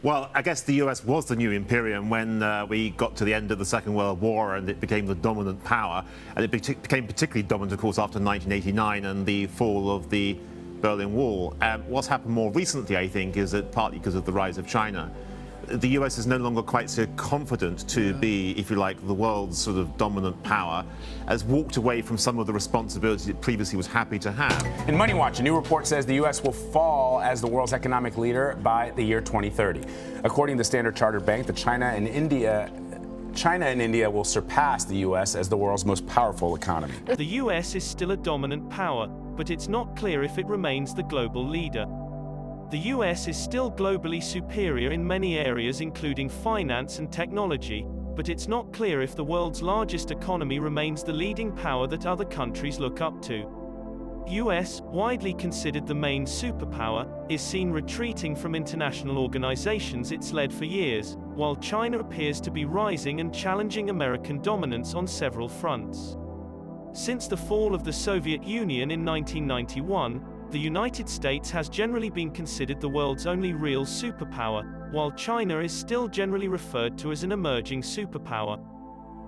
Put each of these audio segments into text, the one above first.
Well, I guess the US was the new imperium when we got to the end of the Second World War and it became the dominant power. And it became particularly dominant, of course, after 1989 and the fall of the Berlin Wall. What's happened more recently, I think, is that partly because of the rise of China, the US is no longer quite so confident to be, if you like, the world's sort of dominant power, has walked away from some of the responsibilities it previously was happy to have. In Money Watch, a new report says the U.S. will fall as the world's economic leader by the year 2030. According to Standard Chartered Bank, China and India will surpass the U.S. as the world's most powerful economy. The U.S. is still a dominant power, but it's not clear if it remains the global leader. The US is still globally superior in many areas including finance and technology, but it's not clear if the world's largest economy remains the leading power that other countries look up to. US, widely considered the main superpower, is seen retreating from international organizations it's led for years, while China appears to be rising and challenging American dominance on several fronts. Since the fall of the Soviet Union in 1991, the United States has generally been considered the world's only real superpower, while China is still generally referred to as an emerging superpower.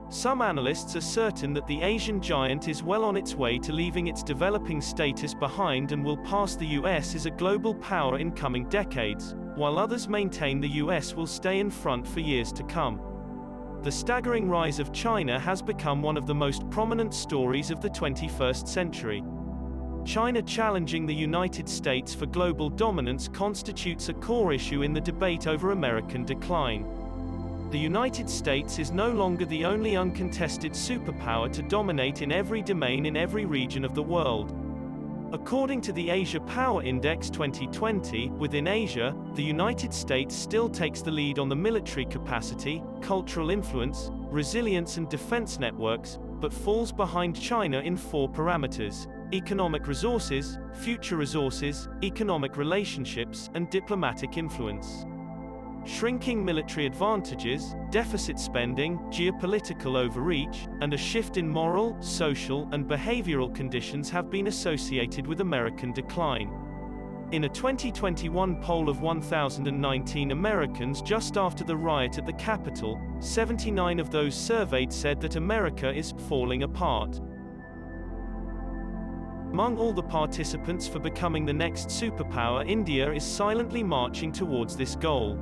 Some analysts are certain that the Asian giant is well on its way to leaving its developing status behind and will pass the US as a global power in coming decades, while others maintain the US will stay in front for years to come. The staggering rise of China has become one of the most prominent stories of the 21st century. China challenging the United States for global dominance constitutes a core issue in the debate over American decline. The United States is no longer the only uncontested superpower to dominate in every domain in every region of the world. According to the Asia Power Index 2020, within Asia, the United States still takes the lead on the military capacity, cultural influence, resilience and defense networks, but falls behind China in 4 parameters: economic resources, future resources, economic relationships, and diplomatic influence. Shrinking military advantages, deficit spending, geopolitical overreach, and a shift in moral, social, and behavioral conditions have been associated with American decline. In a 2021 poll of 1,019 Americans just after the riot at the Capitol, 79 of those surveyed said that America is falling apart. Among all the participants for becoming the next superpower, India is silently marching towards this goal.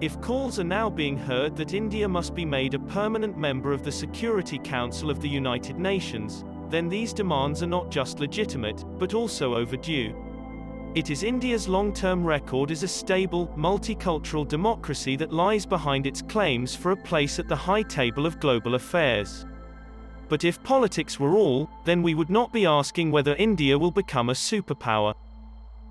If calls are now being heard that India must be made a permanent member of the Security Council of the United Nations, then these demands are not just legitimate, but also overdue. It is India's long-term record as a stable, multicultural democracy that lies behind its claims for a place at the high table of global affairs. But if politics were all, then we would not be asking whether India will become a superpower.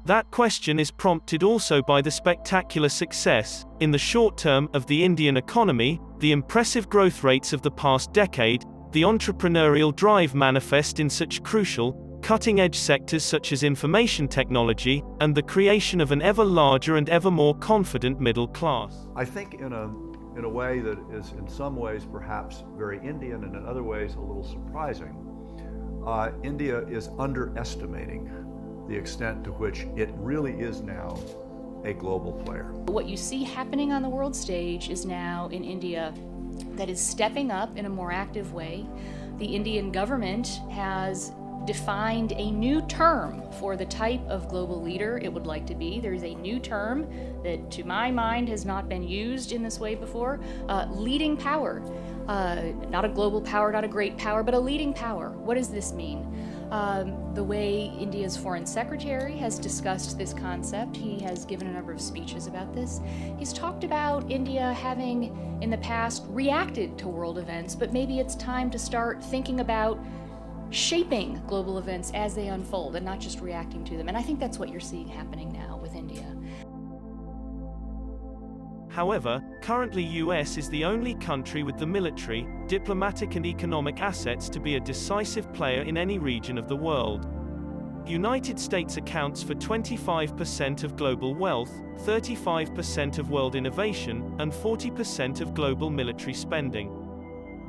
That question is prompted also by the spectacular success, in the short term, of the Indian economy, the impressive growth rates of the past decade, the entrepreneurial drive manifest in such crucial, cutting-edge sectors such as information technology, and the creation of an ever larger and ever more confident middle class. I think in a way that is in some ways perhaps very Indian and in other ways a little surprising, India is underestimating the extent to which it really is now a global player. What you see happening on the world stage is now in India that is stepping up in a more active way. The Indian government has defined a new term for the type of global leader it would like to be. There's a new term that, to my mind, has not been used in this way before, leading power. Not a global power, not a great power, but a leading power. What does this mean? The way India's foreign secretary has discussed this concept, he has given a number of speeches about this. He's talked about India having, in the past, reacted to world events, but maybe it's time to start thinking about shaping global events as they unfold and not just reacting to them. And I think that's what you're seeing happening now with India. However, currently US is the only country with the military, diplomatic and economic assets to be a decisive player in any region of the world. United States accounts for 25% of global wealth, 35% of world innovation, and 40% of global military spending.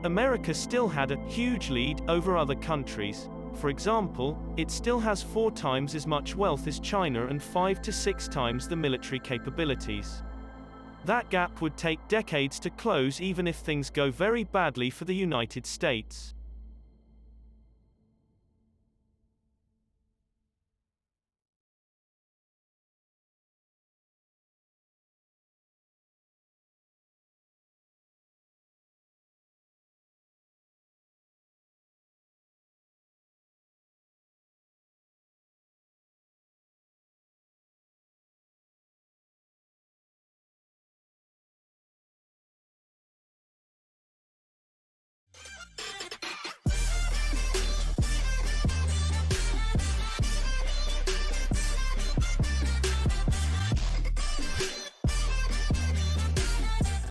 America still had a huge lead over other countries. For example, it still has 4 times as much wealth as China and 5 to 6 times the military capabilities. That gap would take decades to close even if things go very badly for the United States.